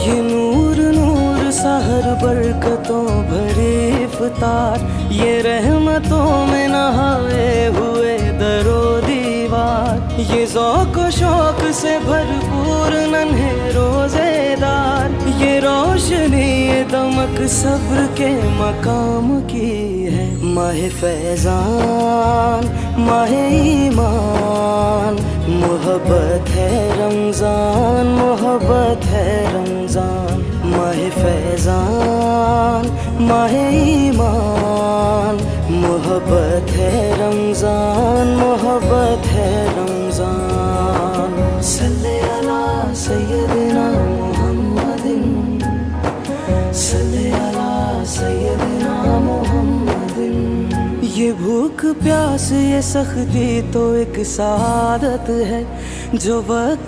ये नूर नूर सहर बरकतों भरे इफ्तार, ये रहमतों में नहाए हुए दरो दीवार, ये ज़ौक़ व शौक़ से भरपूर नन्हे रोज़ेदार, ये रोशनी ये दमक सब्र के मकाम की है। माह फैज़ान माह ईमान, मोहब्बत है रमज़ान, मोहब्बत है रमज़ान। माह फैज़ान माह ईमान, मोहब्बत है रमज़ान, मोहब्बत है रमज़ान। सल्ले अला सय्यदिना मुहम्मदिन, सल्ले अला सय्यदिना मुहम्मदिन। ये भूख प्यास ये सख्ती तो एक सादत है, जो वक्त